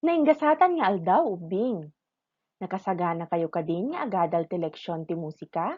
Nainggasatan nga aldaw, ubing. Nakasagana kayo kadin nga agadal ti leksyon ti musika?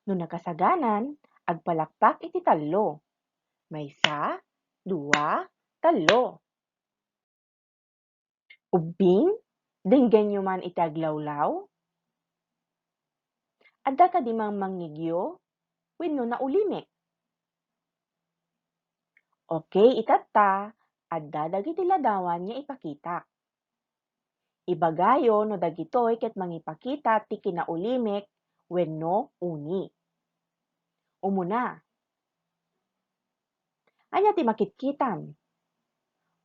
No nakasaganan, agpalakpak iti tallo. Maysa, dua, tallo. Ubing, denggan nyo man iti aglawlaw? Adda ka di mang mangngigyo? Wenno naulimek. Okay, itatta, adda dagiti ladawan nga ipakita. Ibagayo no dagitoy ket mangipakita ti kinaulimek wenno uni. Umuna, anya ti makitkitam?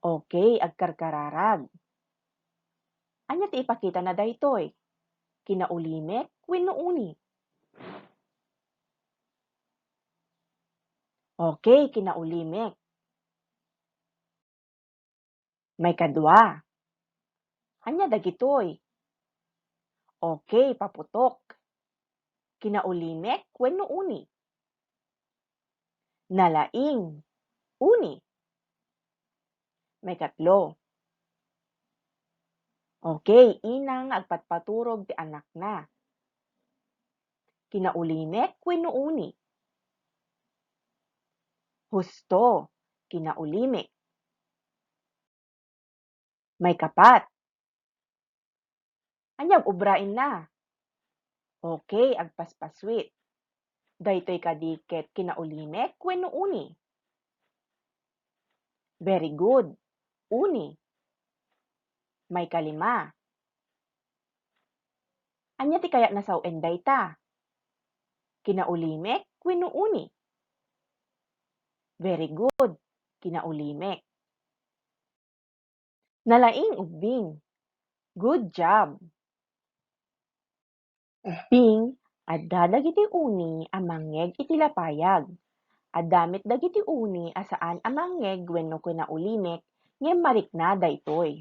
Okay, agkarkararag. Anya ti ipakita na daytoy? Kinaulimek wenno uni? Okay, kinaulimek. May kadwa. Anya dagitoy? Okay, paputok. Kinaulimek wenno uni? Nalaing. Uni. May katlo. Okay, inang agpatpaturog ti anak na. Kinaulimek wenno uni? Husto. Kinaulimek. May kapat. Anyag ubrain na. Okay, agpaspaswit. Daytoy kadiket kinaulimek wenno uni? Very good. Uni. May kalima. Anya ti kaya nasawen dayta? Kinaulimek wenno uni? Very good. Kinaulimek. Nalaing ubing. Good job. Ubing, adda dagiti uni a mangngeg iti lapayag. Addamit dagiti uni a saan a mangngeg wenno kinaulimek ngem marikna daytoy.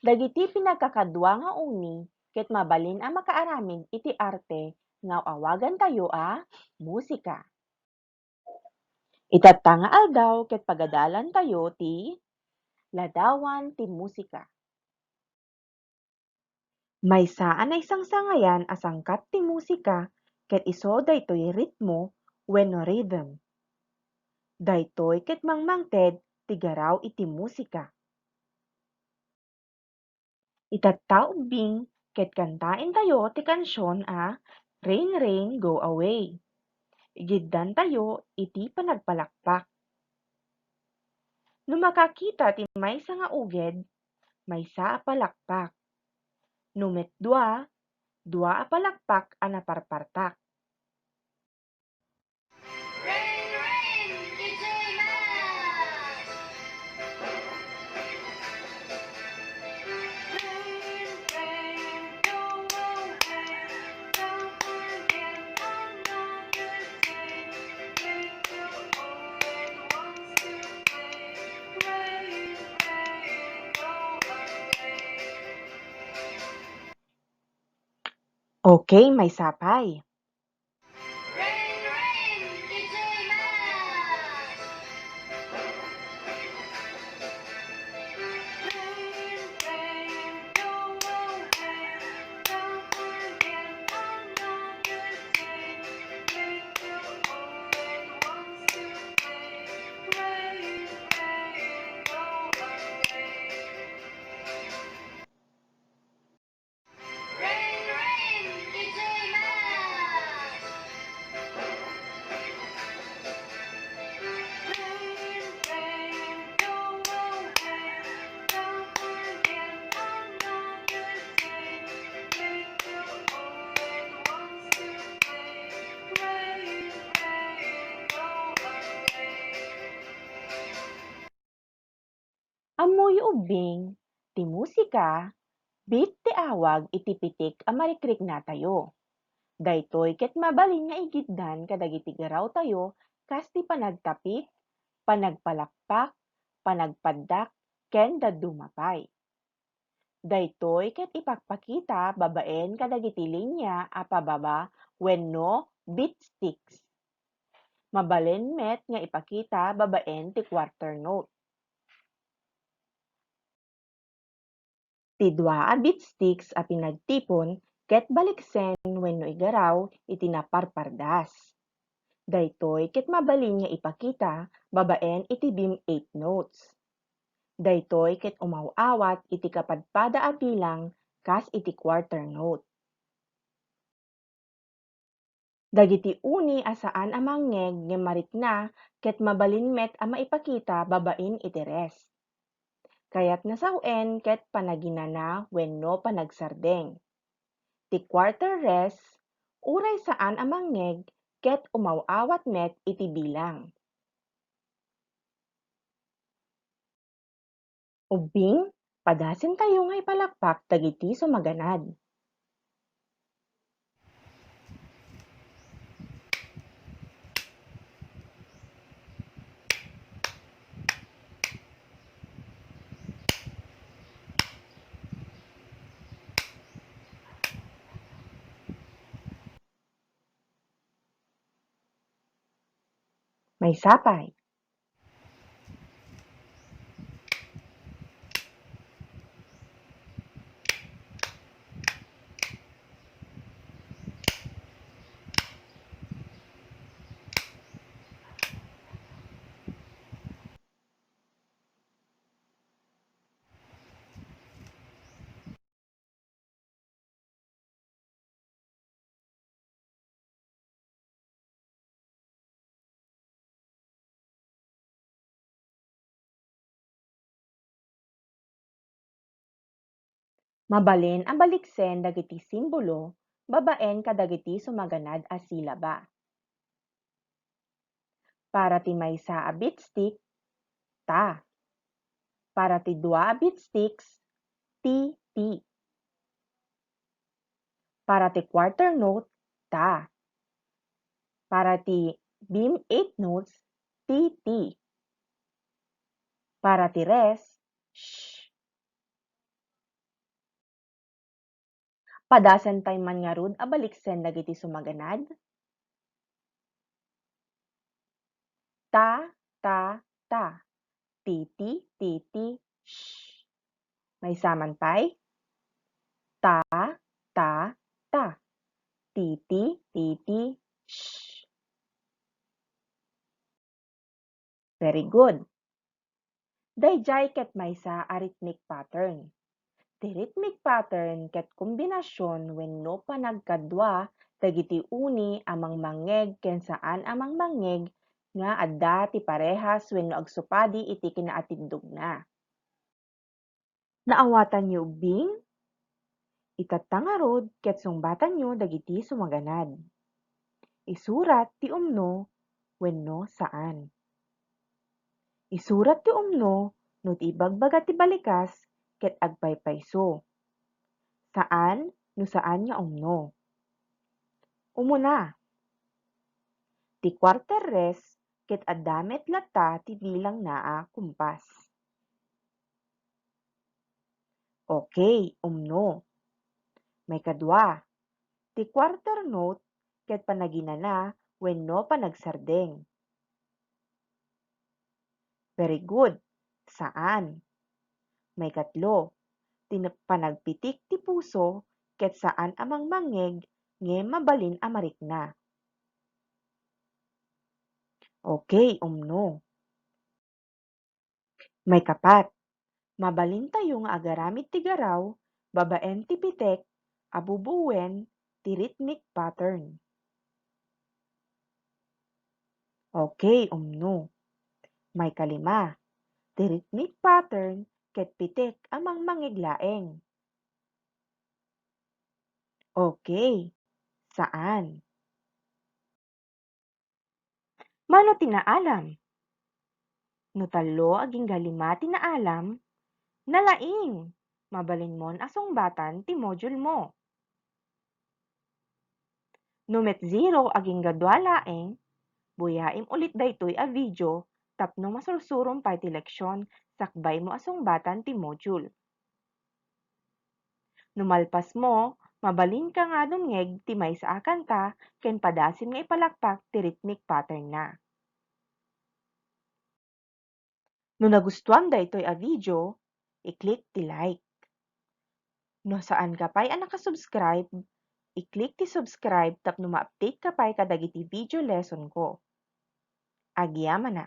Dagiti pinagkakadua nga uni ket mabalin a makaaramid iti arte nga awagan tayo a musika. Itatta nga aldaw ket pagadalan tayo ti ladawan ti musika. Maysa a naisangsangayan a sangkat ti musika ket isu daytoy ritmo wenno rhythm. Daytoy ket mangmangted ti garaw iti musika. Itatta ubing ket kantaen tayo ti kansyon a Rain Rain Go Away. Igiddan tayo iti panagpalakpak. No makakita ti maysa nga uged, maysa a palakpak. No met dua, dua a palakpak a naparpartak. Rain, rain, DJ Max! Rain, rain, go away. Don't forget another day. Make you always wants to play. Rain, rain, go away. Okay, may sapay. Rain, rain, DJ Max! Rain, rain, go away. Don't forget another day. Make you always wants to play. Rain, rain, go away. Rain, rain, DJ Max! Rain, rain, go away. Don't forget another day. Make you always wants to play. Rain, rain, go away. Amoy ubing, ti musika, bit ti awag iti pitik a marikrik na tayo. Daytoy ket mabalin nga igiddan kadagiti garaw tayo kas ti panagtapik, panagpalakpak, panagpaddak, ken daddumapay. Daytoy ket ipakpakita babaen kadagiti linya a pababa wenno beat sticks. Mabalin met nga ipakita babaen ti quarter note. Ti dua a beatsticks a pinagtipon ket baliksen wenno igaraw iti naparpardas. Daytoy ket mabalin nga ipakita babaen iti beam 8 notes. Daytoy ket umaw-awat iti kapadpada a bilang kas iti quarter note. Dagiti uni a saan a mangngeg nga marikna ket mabalin met a maipakita babaen iti rest. Kaya't nasawen ket panaginana wenno panagsardeng. Ti quarter rest, uray saan a mangngeg ket umaw-awat met iti bilang. Ubing, padasen tayo nga ipalakpak dagiti sumaganad. May sapay. Mabalin ang baliksen dagiti simbolo babaen kadagiti sumaganad a silaba. Para ti maysa a beatstick, ta. Para ti dua a beatsticks, ti. Para ti quarter note, ta. Para ti beam 8 notes, ti. Para ti rest, sh. Padasan tay man ngarud a baliksen dagiti sumaganad. Ta. Ti, sh. May saman pay? Ta. Ti, sh. Very good. Dayjay ket maysa a rhythmic pattern. Ti rhythmic pattern ket kombinasyon wenno panagkadua dagiti uni amang mangngeg ken saan amang mangngeg nga adda ti parehas wenno agsupadi iti kinaatindogna. Naawatan niyo ubing? Itatangarod ket sungbatan niyo dagiti sumaganad. Isurat ti umno wenno saan. Isurat ti umno no ti ibagbaga ti balikas ket agpaypayso. Saan no saan nga umno. Umuna. Ti quarter rest ket adda met latta ti bilang naa kumpas. Okay, umno. May kadwa. Ti quarter note ket panaginana wenno panagsardeng. Very good. Saan? May katlo. Panagpitik ti puso ket saan amang mangngeg nge mabalin a marikna. Okay, umno. May kapat. Mabalin tayo nga agaramid ti garaw, babaen ti pitek, abubuwen ti rhythmic pattern. Okay, umno. May kalima. Ti rhythmic pattern ket pitek amang mangiglaeng. Okay. Saan? Mano tinaalam? No talo aging galima tinaalam, nalaing. Mabalin mon asong batan ti module mo. No met 0 aging gadwa laeng, buyaim ulit daytoy a video tapno masursurom pay ti leksyon sakbay mo asong batan ti module. Numalpas mo, mabalin ka nga dumngeg ti maysa a kanta ken padasim nga ipalakpak ti rhythmic pattern na. No nagustuhan daytoy a video, i-click ti like. No saan ka pa'y ang nakasubscribe, i-click ti subscribe tapno ma-update ka pa'y kadagiti video lesson ko. Agyamana.